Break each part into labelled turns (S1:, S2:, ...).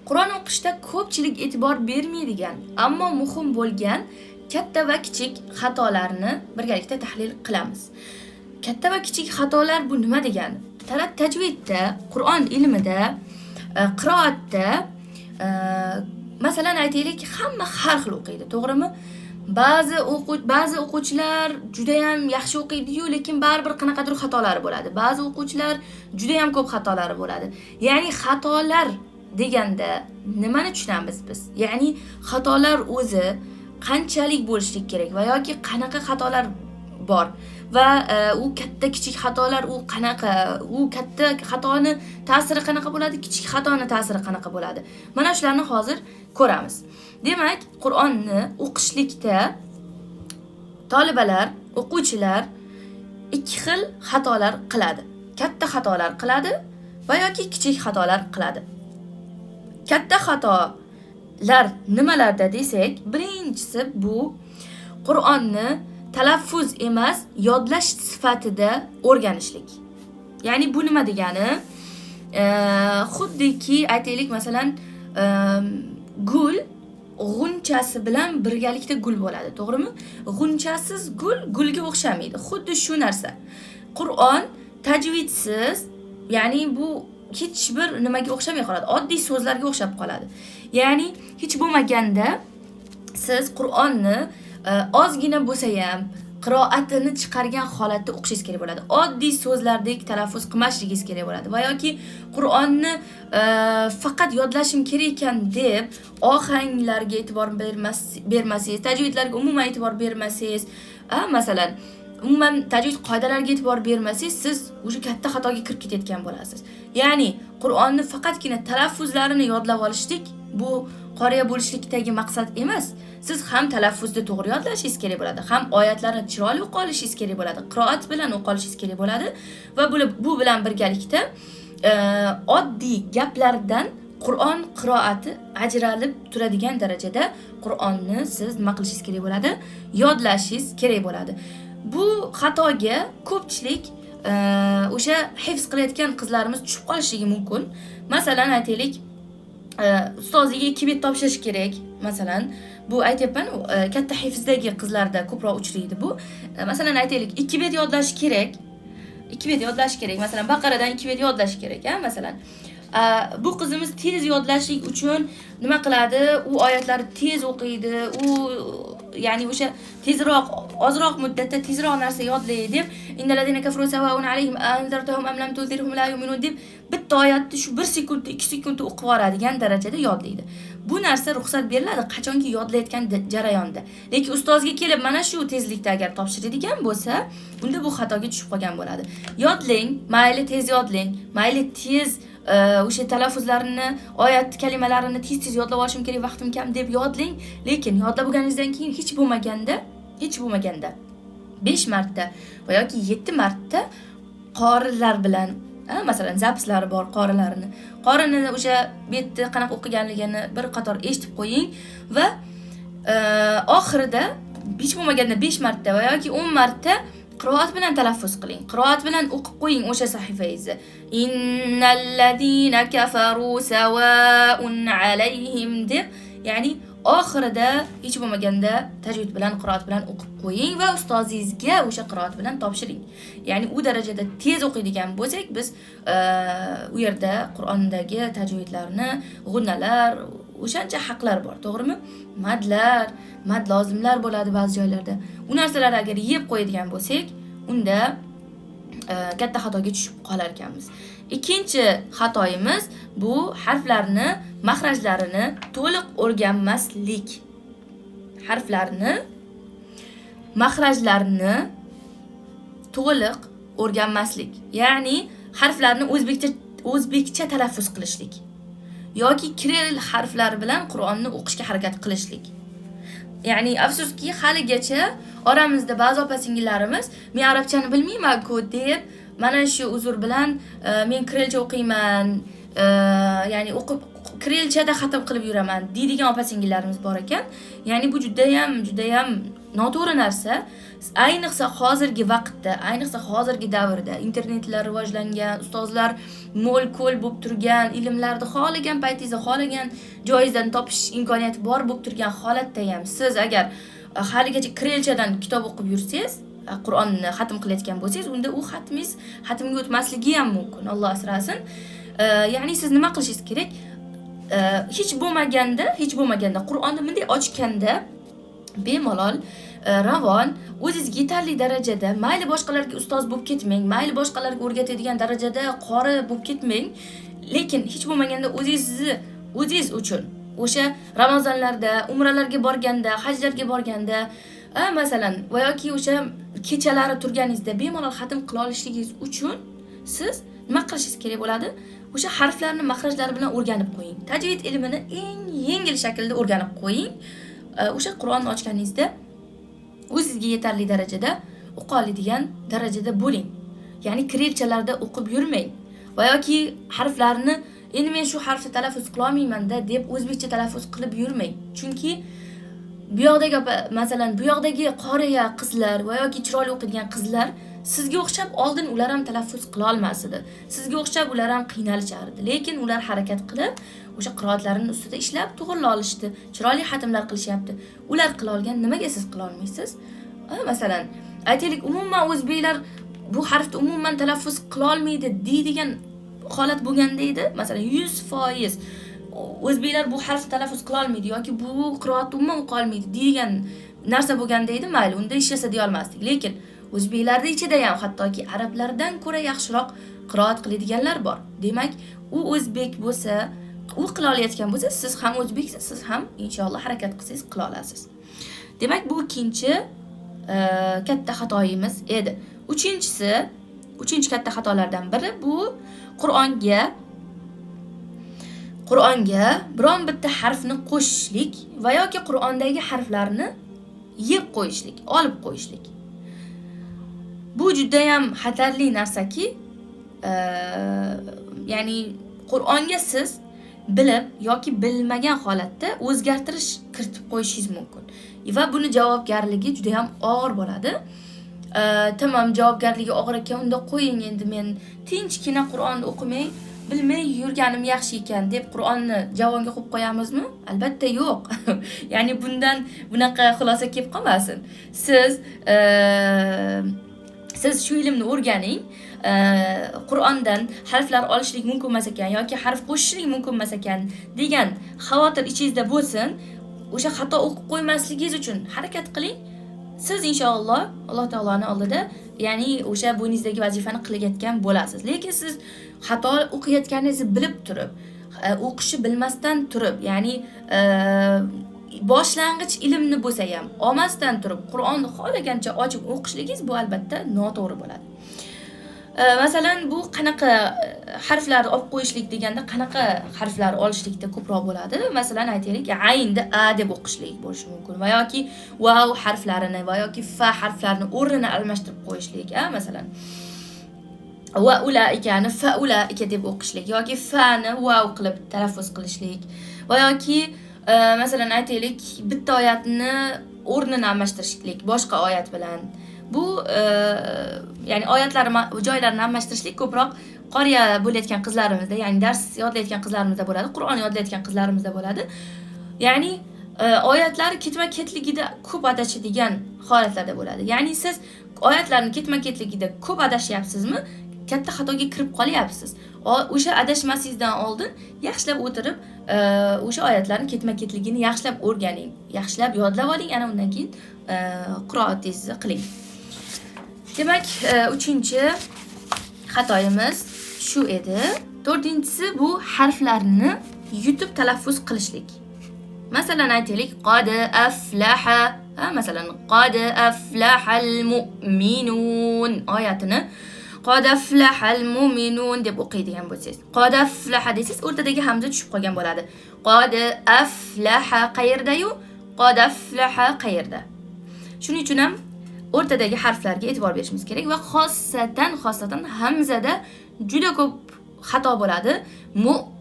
S1: Qur'on o'qishda ko'pchilik e'tibor bermaydigan, ammo muhim bo'lgan katta va kichik xatolarni birgalikda tahlil qilamiz. Katta va kichik xatolar bu nima degani? Tajvidda, Qur'on ilmida, qiroatda, masalan aytaylik, hamma har xil o'qiydi, to'g'rimi? Ba'zi o'quvchilar juda ham yaxshi o'qiydi-yu, lekin baribir qanaqadir xatolari bo'ladi. Ba'zi o'quvchilar juda ham ko'p xatolari bo'ladi. Ya'ni xatolar deganda nimani tushunamiz biz? Ya'ni xatolar o'zi qanchalik bo'lishlik kerak va yoki qanaqa xatolar bor va u katta kichik xatolar u qanaqa, u katta xatoni ta'siri qanaqa bo'ladi, kichik xatoni ta'siri qanaqa bo'ladi. Mana shularni hozir ko'ramiz. Demak, Qur'onni o'qishlikda talabalar, o'quvchilar ikki xil xatolar qiladi. Katta xatolar qiladi va yoki kichik xatolar qiladi. Katta xatolar nimalarda desak, birinchisi bu Qur'onni talaffuz emas, yodlash sifatida o'rganishlik. Ya'ni bu nima degani? Xuddiki aytaylik, masalan, gul g'unchasi bilan birgalikda gul bo'ladi, to'g'rimi? G'unchasiz gul gulga o'xshamaydi. Xuddi shu narsa. Qur'on tajvidsiz, ya'ni bu hech bir nimaga o'xshamay qoladi. Oddiy so'zlarga o'xshab qoladi. Ya'ni hech bo'lmaganda siz Qur'onni ozgina bo'lsa ham qiroatini chiqargan holatda o'qishingiz kerak bo'ladi. Oddiy so'zlardek talaffuz qilmasligingiz kerak bo'ladi. Va yoki Qur'onni faqat yodlashim kerak ekan deb ohanglarga e'tibor bermasangiz, tajvidlarga umuman e'tibor bermasangiz, masalan, umuman tajvid qoidalariga e'tibor bermasangiz, siz o'sha katta xatoga kirib ketayotgan bo'lasiz. Ya'ni Qur'onni faqatgina talaffuzlarini yodlab olishlik bu qoriya bo'lishlikdagi maqsad emas. Siz ham talaffuzni to'g'ri yodlashingiz kerak bo'ladi, ham oyatlarni chiroyli o'qiy olishingiz kerak bo'ladi, qiroat bilan o'qiy olishingiz kerak bo'ladi va bu bilan birgalikda oddiy gaplardan Qur'on qiroati ajralib turadigan darajada Qur'onni siz nima qilishingiz kerak bo'ladi? Yodlashingiz kerak bo'ladi. Bu xatoga ko'pchilik o'sha hifz qilayotgan qizlarimiz tushib qolishligi mumkin. Masalan aytaylik, ustoziga 2 bet topshirish kerak. Masalan, bu aytayapman, katta hifzdagi qizlarda ko'proq uchraydi bu. Masalan aytaylik, 2 bet yodlash kerak. 2 bet yodlash kerak. Masalan, Baqaradan 2 bet yodlash kerak, masalan. Bu qizimiz tez yodlashlik uchun nima qiladi? U oyatlarni tez o'qiydi. U ya'ni o'sha tezroq, ozroq muddatda tezroq narsa yodlaydi deb, innalladina kafaru sawaun alayhim anzartahum am lam tunzirhum la yu'minun deb bitta oyatni shu 1 sekundda, 2 sekundda o'qib oladigan darajada yodlaydi. Bu narsa ruxsat beriladi qachonki yodlayotgan jarayonda. Lekin ustozga kelib mana shu tezlikda agar topshiradigan bo'lsa, unda bu xatoga tushib qolgan bo'ladi. Yodlang, mayli tez yodlang, mayli tez o'sha talaffuzlarini, oyat kalimalarini tez yodlab olishim kerak, vaqtim kam deb yodlang, lekin yodlab bo'lganingizdan keyin hech bo'lmaganda 5 marta va yoki 7 marta qorilar bilan, masalan, zapislari bor qorini o'sha betni qanaqa o'qiganligini bir qator eshitib qo'ying va oxirida hech bo'lmaganda 5 marta va yoki 10 marta qiroat bilan talaffuz qiling. Qiroat bilan o'qib qo'ying o'sha sahifangizni. Innallazina kafaru sawaun alayhim deb, ya'ni oxirida hech bo'lmaganda tajvid bilan, qiroat bilan o'qib qo'ying va ustozingizga o'sha qiroat bilan topshiring. Ya'ni u darajada tez o'qiydigan bo'lsak, biz u yerda Qur'ondagi tajvidlarni, g'unnalar, o'shancha haqlar bor, to'g'rimi? Mad lozimlar bo'ladi ba'zi joylarda. U narsalarni agar yeb qo'yadigan bo'lsak, unda katta xatoga tushib qolar ekanmiz. Ikkinchi xatoyimiz bu harflarni, maxrajlarini to'liq o'rganmaslik. Harflarni, maxrajlarini to'liq o'rganmaslik. Ya'ni harflarni o'zbekcha talaffuz qilishlik yoki kiril harflari bilan Qur'onni o'qishga harakat qilishlik. Ya'ni afsuski haligacha oramizda ba'zi opa-singillarimiz men arabchani bilmayman-ku deb, mana shu uzr bilan men kirilcha o'qiyman, ya'ni kirelchada xatm qilib yuraman deydigan opa-singillarimiz bor ekan. Ya'ni bu judayam noto'g'ri narsa. Ayniqsa hozirgi vaqtda, ayniqsa hozirgi davrda internetlar rivojlangan, ustozlar mo'l-ko'l bo'lib turgan, ilmlarni xohlagan paytingizda, xohlagan joyingizdan topish imkoniyati bor bo'lib turgan holatda ham siz agar haligacha kirelchadan kitob o'qib yursangiz, Qur'onni xatm qilayotgan bo'lsangiz, unda u xatmga o'tmasligi ham mumkin. Alloh asrasin. Ya'ni siz nima qilishingiz kerak? Hech bo'lmaganda Qur'onni bunday ochganda bemalol ravon o'zingizga yetarli darajada, mayli boshqalarga ustoz bo'lib ketmang, mayli boshqalarga o'rgatadigan darajada qori bo'lib ketmang, lekin hech bo'lmaganda o'zingiz uchun o'sha Ramazonlarda, umralarga borganda, hajlarga borganda, masalan, va yoki o'sha kechalari turganingizda bemalol xatm qila olishligingiz uchun siz nima qilishingiz kerak bo'ladi? O'sha harflarni mahrajlari bilan o'rganib qo'ying. Tajvid ilmini eng yengil shaklda o'rganib qo'ying. O'sha Qur'onni ochganingizda o'zingizga yetarli darajada o'qa oladigan darajada bo'ling. Ya'ni kirelchalarda o'qib yurmang. Va yoki harflarni endi men shu harfni talaffuz qila olmayman-da deb o'zbekcha talaffuz qilib yurmang. Chunki bu yoqdagi qoriya qizlar va yoki chiroyli o'qigan qizlar sizga o'xshab oldin ular ham talaffuz qila olmas edi. Sizga o'xshab ular ham qiynalishardi. Lekin ular harakat qilib, o'sha qiroatlarining ustida ishlab to'g'rila olishdi. Chiroyli xatmlar qilishyapti. Ular qila olgan, nimaga siz qila olmaysiz? Masalan, aytaylik, umuman o'zbeklar bu harfni umuman talaffuz qila olmaydi deydigan holat bo'lganda edi. Masalan, 100% o'zbeklar bu harfni talaffuz qila olmaydi yoki bu qiroatni umuman o'qiy olmaydi deydigan narsa bo'lganda edi, mayli, unda hech narsa deya olmasdik. Lekin o'zbeklarning ichida ham hattoki arablardan ko'ra yaxshiroq qiroat qiladiganlar bor. Demak, u o'zbek bo'lsa, u qila olayotgan bo'lsa, siz ham o'zbeksiz, siz ham inshaalloh harakat qilsangiz qila olasiz. Demak, bu ikkinchi katta xatoyimiz edi. Uchinchi katta xatolardan biri bu Qur'onga biron bitta harfni qo'shishlik va yoki Qur'ondagi harflarni yeb qo'yishlik, olib qo'yishlik. Bu juda ham xatarli narsaki, ya'ni Qur'onga siz bilib yoki bilmagan holatda o'zgartirish kiritib qo'yishingiz mumkin. Va buni javobgarligi juda ham og'ir bo'ladi. Tamam, javobgarligi og'ir ekan, unda qo'ying, endi men tinchgina Qur'onni o'qimay, bilmay yurganim yaxshi ekan deb Qur'onni javonga qo'yib qo'yamizmi? Albatta yo'q. Ya'ni bundan bunaqa xulosa kelib qolmasin. Siz shu ilmni o'rganing, Qur'ondan harflar olishlik mumkin emas ekan yoki harf qo'shishlik mumkin emas ekan degan xavotir ichingizda bo'lsin. O'sha xato o'qib qo'ymasligingiz uchun harakat qiling. Siz inshaalloh Alloh taoloning oldida, ya'ni o'sha bo'yningizdagi vazifani qilayotgan bo'lasiz. Lekin siz xato o'qiyotganingizni bilib turib, o'qishni bilmasdan turib, ya'ni boshlang'ich ilmni bo'lsa ham olmasdan turib Qur'onni xohlagancha ochib o'qishligingiz bu albatta noto'g'ri bo'ladi. Masalan, bu qanaqa harflar olib qo'yishlik deganda qanaqa harflar olishlikda ko'proq bo'ladi? Masalan, aytaylik, aynda a deb o'qishlik bo'lishi mumkin va yoki vav harflarini va yoki fa harflarini o'rnini almashtirib qo'yishlik, masalan. Va ulaikani fa ulaika deb o'qishlik yoki fani vav qilib talaffuz qilishlik va yoki masalan, aytaylik, bitta oyatni o'rnini almashtirishlik boshqa oyat bilan. Bu ya'ni oyatlar joylarini almashtirishlik ko'proq qoriya bo'layotgan qizlarimizda, ya'ni dars yodlayotgan qizlarimizda bo'ladi, Qur'on yodlayotgan qizlarimizda bo'ladi. Ya'ni oyatlar ketma-ketligida ko'p adashadigan holatlarda bo'ladi. Ya'ni siz oyatlarni ketma-ketligida ko'p adashyapsizmi? Katta xatoga kirib qolyapsiz. O'sha adashmasingizdan oldin yaxshilab o'tirib, o'sha oyatlarning ketma-ketligini yaxshilab o'rganing, yaxshilab yodlab oling, ana undan keyin qiroatingizni qiling. Demak, uchinchi xatoyimiz shu edi. To'rtinchisi bu harflarni yutib talaffuz qilishlik. Masalan, aytaylik, qad aflaha, masalan, qad aflahal mu'minun oyatini qad aflahal mu'minun deb o'qiydigan bo'lsangiz, qad aflaha desiz, o'rtadagi hamza tushib qolgan bo'ladi. Qad aflaha qayerda-yu, qad aflaha qayerda. Shuning uchun ham o'rtadagi harflarga e'tibor berishimiz kerak va xossatan hamzada juda ko'p xato bo'ladi.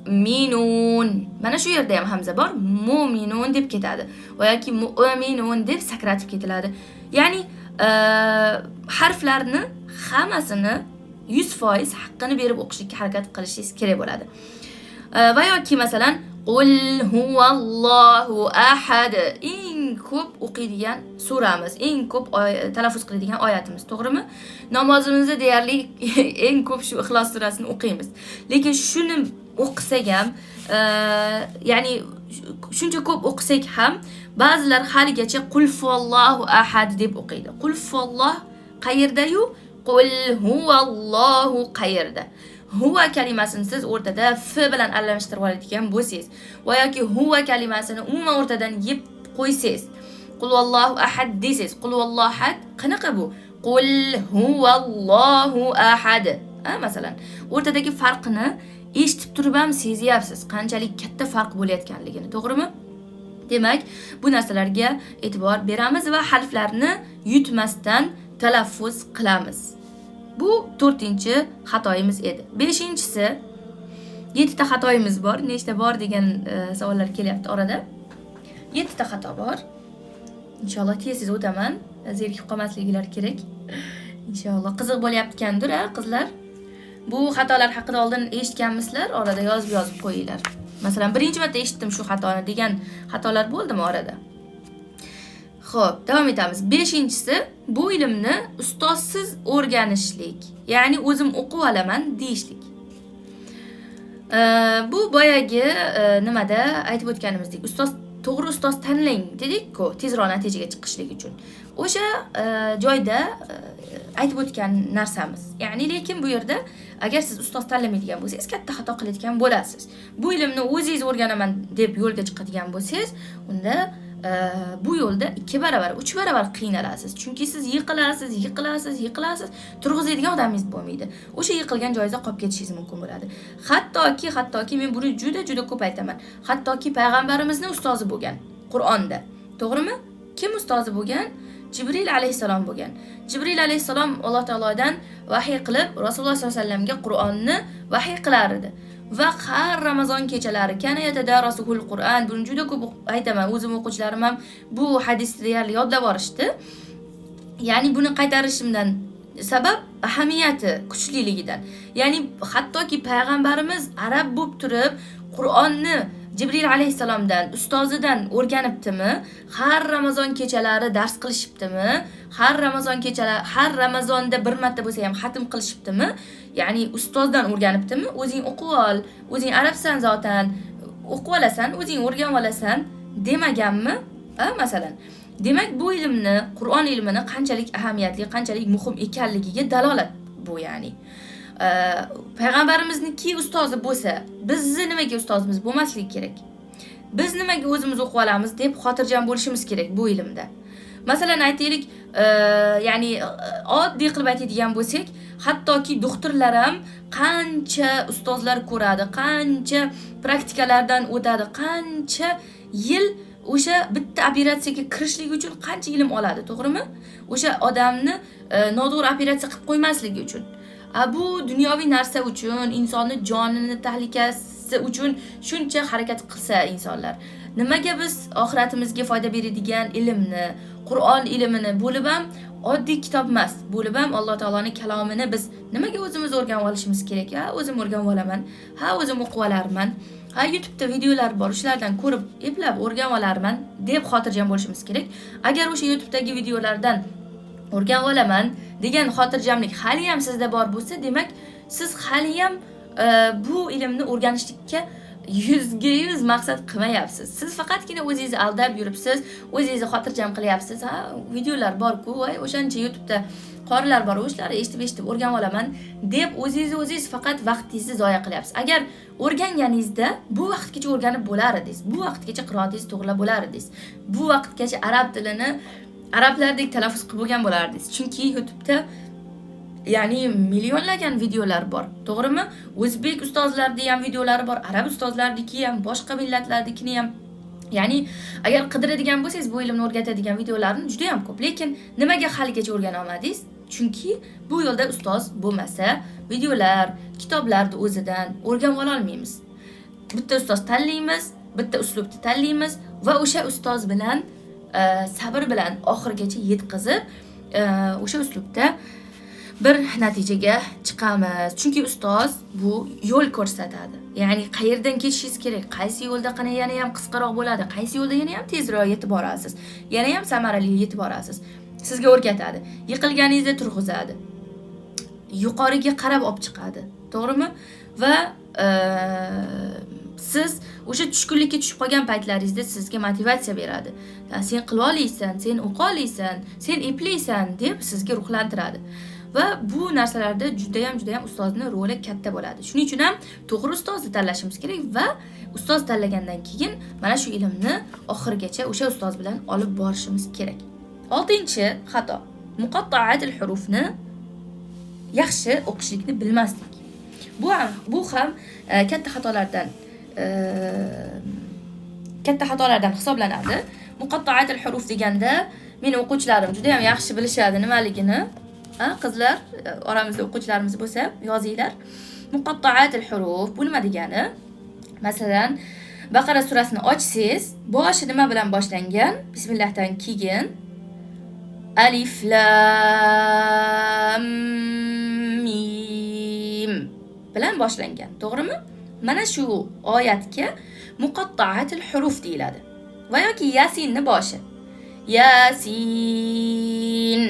S1: mu'minun. Mana shu yerda ham hamza bor. Mu'minun deb ketadi. Va yoki mu'minun deb sakratib ketiladi. Ya'ni harflarni hammasini 100% haqqini berib o'qishga harakat qilishingiz kerak bo'ladi. Va yoki masalan Qul huvallohu ahad, eng ko'p o'qiydigan suramiz, eng ko'p talaffuz qiladigan oyatimiz, to'g'rimi? Namozimizda deyarli eng ko'p shu Ixlos surasini o'qiymiz. Lekin shuni o'qisak ham, ya'ni shuncha ko'p o'qisak ham, ba'zilar haligacha Qul huvallohu ahad deb o'qiydi. Qul huvalloh qayerda-yu, Qul huvallohu qayerda? Huva kalimasini siz o'rtada f bilan almashtirib oladigan bo'lsangiz va yoki huva kalimasini umuman o'rtadan yeb qo'ysangiz, qul vallohu ahad deysiz. Qul vallohu ahad qanaqa bu? Qul huvallohu ahad. Masalan, o'rtadagi farqni eshitib turib ham sezyapsiz, qanchalik katta farq bo'layotganligini, to'g'rimi? Demak, bu narsalarga e'tibor beramiz va harflarni yutmasdan talaffuz qilamiz. Bu 4-xatoyimiz edi. 5-si 7 ta xatoyimiz bor. Nechta bor degan savollar kelyapti orada. 7 ta xato bor. Inshaalloh tez o'taman. Zerikib qolmasliklari kerak. Inshaalloh qiziq bo'layapti-kandir, qizlar. Bu xatolar haqida oldin eshitganmisizlar? Orada yozib qo'yinglar. Masalan, birinchi marta eshitdim shu xatoni degan xatolar bo'ldimi orada? Xo'p, davom etamiz. 5-si bu ilmni ustozsiz o'rganishlik, ya'ni o'zim o'qib olaman deyishlik. Bu boyagi nimada aytib o'tganimizdek, to'g'ri ustoz tanlang dedik-ku, tezroq natijaga chiqishlik uchun. O'sha joyda aytib o'tgan narsamiz. Ya'ni lekin bu yerda agar siz ustoz tanlamaydigan bo'lsangiz, katta xato qiladigan bo'lasiz. Bu ilmni o'zingiz o'rganaman deb yo'lga chiqadigan bo'lsangiz, unda bu yo'lda 2 baravar, 3 baravar qiynalasiz. Chunki siz yiqilasiz, turg'izadigan odamingiz bo'lmaydi. O'sha yiqilgan joyingizda qolib ketishingiz mumkin bo'ladi. Hattoki men buni juda ko'p aytaman. Hattoki payg'ambarimizni ustozi bo'lgan Qur'onda. To'g'rimi? Kim ustozi bo'lgan? Jibril alayhisalom bo'lgan. Jibril alayhisalom Alloh taolodan vahiy qilib, Rasululloh sollallohu alayhi vasallamga Qur'onni vahiy qilar edi. Va har Ramazon kechalari kana yatadarasuhul Qur'an, buni juda ko'p aytaman, o'zim o'quvchilarim ham bu hadisni deyarli yodlab olishdi. Ya'ni buni qaytarishimdan sabab ahamiyati kuchliligidan. Ya'ni hattoki payg'ambarimiz arab bo'lib turib Qur'onni Jibril alayhisalomdan, ustozidan o'rganibdimi? Har Ramazon kechalari dars qilishibdimi? Har Ramazonda bir marta bo'lsa ham xatm qilishibdimi? Ya'ni ustozdan o'rganibdimi? O'zing o'qib ol, o'zing arabsan zotan, o'qib olasan, o'zing o'rganib olasan demaganmi? Masalan, demak bu ilmni, Qur'on ilmini qanchalik ahamiyatli, qanchalik muhim ekanligiga dalolat bu, ya'ni. Payg'ambarimizniki ustozi bo'lsa, bizni nimaga ustozimiz bo'lmasligi kerak? Biz nimaga o'zimiz o'qib olamiz deb xotirjam bo'lishimiz kerak bu ilmda. Masalan, aytaylik, ya'ni oddiy qilib aytadigan bo'lsak, hattoki doktorlar ham qancha ustozlar ko'radi, qancha praktikalardan o'tadi, qancha yil o'sha bitta operatsiyaga kirishlik uchun qancha ilm oladi, to'g'rimi? O'sha odamni noto'g'ri operatsiya qilib qo'ymasligi uchun. Bu dunyoviy narsa uchun, insonni jonini tahlikasi uchun shuncha harakat qilsa insonlar, nimaga biz oxiratimizga foyda beradigan ilmni, Qur'on ilmini bo'lib ham oddiy kitob emas, bo'lib ham Alloh taoloning kalomini biz nimaga o'zimiz o'rganib olishimiz kerak? O'zim o'rganib olaman, o'zim o'qib olarman, YouTube'da videolar bor, shulardan ko'rib, eplab o'rganib olarman deb xotirjam bo'lishimiz kerak. Agar o'sha YouTube'dagi videolardan o'rganib olaman degan xotirjamlik hali ham sizda bor bo'lsa, demak siz hali ham bu ilmni o'rganishlikka 100% maqsad qilmayapsiz. Siz faqatgina o'zingizni aldab yuribsiz, o'zingizni xotirjam qilyapsiz. Videolar bor-ku, o'shancha YouTube'da qorilar bor, o'shalarni eshitib o'rganib olaman deb o'zingiz faqat vaqtingizni zoya qilyapsiz. Agar o'rganganingizda bu vaqtgacha o'rganib bo'lar edingiz, bu vaqtgacha qiroatingizni to'g'rilab bo'lar edingiz, bu vaqtgacha arab tilini arablardek talaffuz qilib bo'lgan bo'lardingiz. Chunki YouTube'da ya'ni millionlagan videolar bor, to'g'rimi? O'zbek ustozlarining ham videolari bor, arab ustozlariniki ham, boshqa millatlarnikini ham. Ya'ni agar qidiradigan bo'lsangiz, bu ilmni o'rgatadigan videolarni juda ham ko'p. Lekin nimaga haligacha o'rgana olmadingiz? Chunki bu yo'lda ustoz bo'lmasa, videolar, kitoblarni o'zidan o'rganib ola olmaymiz. bitta ustoz tanlaymiz, bitta uslubni tanlaymiz va o'sha ustoz bilan sabr bilan oxirigacha yetkazib, o'sha uslubda bir natijaga chiqamiz. Chunki ustoz bu yo'l ko'rsatadi. Ya'ni qayerdan ketishingiz kerak, qaysi yo'lda yana ham qisqaroq bo'ladi, qaysi yo'lda yana ham tezroq yetib borasiz, yana ham samarali yetib borasiz. Sizga o'rgatadi. Yiqilganingizda turg'izadi. Yuqoriga qarab olib chiqadi. To'g'rimi? Va siz o'sha tushkunlikka tushib qolgan paytlaringizda sizga motivatsiya beradi. Sen qila olasan, sen o'qa olasan, sen eplaysan deb sizga ruhlantiradi. Va bu narsalarda juda ham ustozning roli katta bo'ladi. Shuning uchun ham to'g'ri ustozni tanlashimiz kerak va ustoz tanlagandan keyin mana shu ilmni oxirigacha o'sha ustoz bilan olib borishimiz kerak. 6-chi xato. Muqatta'atul hurufni yaxshi o'qishlikni bilmaslik. Bu ham katta xatolardan hisoblanadi. Muqatta'atul huruf deganda meni o'quvchilarim juda ham yaxshi bilishadi nimaligini. Qizlar, oramizda o'quvchilarimiz bo'lsa, yozinglar. Muqatta'atul huruf bu nima degani? Masalan, Baqara surasini ochsangiz, boshi nima bilan boshlangan? Bismillahdan keyin alif lam mim bilan boshlangan, to'g'rimi? Mana shu oyatga muqatta'atul huruf deyiladi. Va yoki Yasinni boshi. Yasin.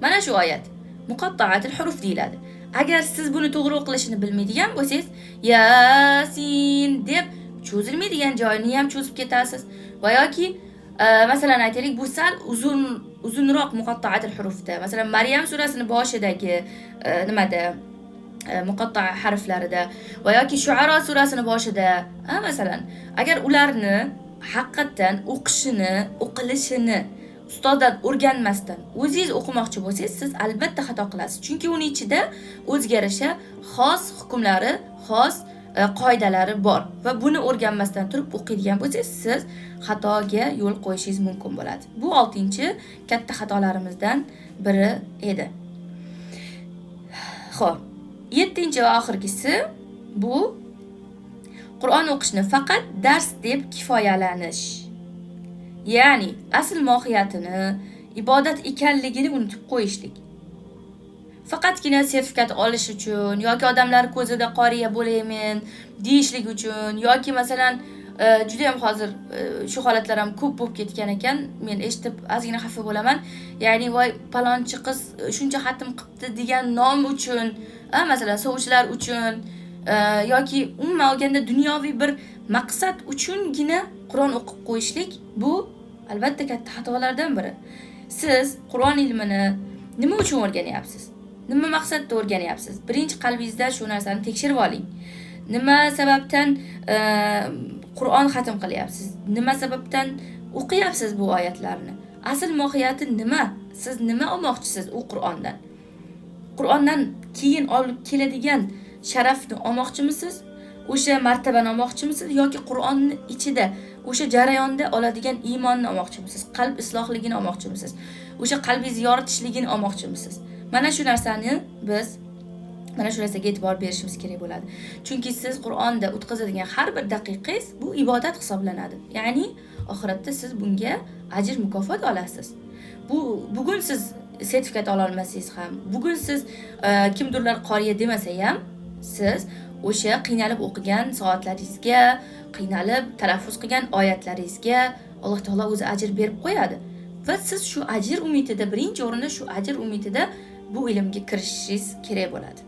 S1: Mana shu oyat muqatta'atul huruf deyiladi. Agar siz buni to'g'ri o'qilishini bilmaydigan bo'lsangiz, Yasin deb cho'zilmaydigan joyini ham cho'zib ketasiz. Va yoki masalan aytaylik, bu sal uzunroq muqatta'atul hurufda. Masalan, Maryam surasining boshidagi nimada muqatta harflarida va yoki Shu'ara surasining boshida, masalan, agar ularni haqiqatan o'qishini, o'qilishini ustozdan o'rganmasdan o'zingiz o'qimoqchi bo'lsangiz, siz albatta xato qilasiz. Chunki uning ichida o'zgarishi xos hukmlari, xos qoidalari bor va buni o'rganmasdan turib o'qiydigan bo'lsangiz, siz xatoga yo'l qo'yishingiz mumkin bo'ladi. Bu 6-chi katta xatolarimizdan biri edi. Xo'p, 7-chi va oxirgisi bu Qur'on o'qishni faqat dars deb kifoyalanish. Ya'ni asl mohiyatini, ibodat ekanligini unutib qo'yishlik. Faqatgina sertifikat olish uchun yoki odamlar ko'zida qoriya bo'laymen deyishlik uchun yoki masalan juda ham hozir shu holatlar ham ko'p bo'lib ketgan ekan. Men eshitib ozgina xafa bo'laman. Ya'ni voy palonchi qiz shuncha xatm qilibdi degan nom uchun, masalan sovchilar uchun yoki umuman olganda dunyoviy bir maqsad uchungina Qur'on o'qib qo'yishlik bu albatta katta xatolardan biri. Siz Qur'on ilmini nima uchun o'rganyapsiz? Nima maqsadda o'rganyapsiz? Birinchi qalbingizda shu narsani tekshirib oling. Nima sababdan Qur'on xatm qilyapsiz? Nima sababdan o'qiyapsiz bu oyatlarni? Asl mohiyati nima? Siz nima olmoqchisiz u Qur'ondan? Qur'ondan keyin olib keladigan sharafni olmoqchimisiz? O'sha martabani olmoqchimisiz yoki Qur'onni ichida o'sha jarayonda oladigan iymonni olmoqchimisiz? Qalb islohligini olmoqchimisiz? O'sha qalbingizni yoritishligini olmoqchimisiz? Mana shu narsani biz mana shu narsaga e'tibor berishimiz kerak bo'ladi. Chunki siz Qur'onda o'tkazadigan har bir daqiqangiz bu ibodat hisoblanadi. Ya'ni oxiratda siz bunga ajr mukofot olasiz. Bugun siz sertifikat ola olmasangiz ham, bugun siz kimdirlar qoriya demasa ham, siz o'sha qiynalib o'qigan soatlaringizga, qiynalib talaffuz qilgan oyatlaringizga Alloh taolo o'zi ajr berib qo'yadi. Va siz shu ajr umidida, birinchi o'rinda shu ajr umidida bu ilmga kirishishingiz kerak bo'ladi.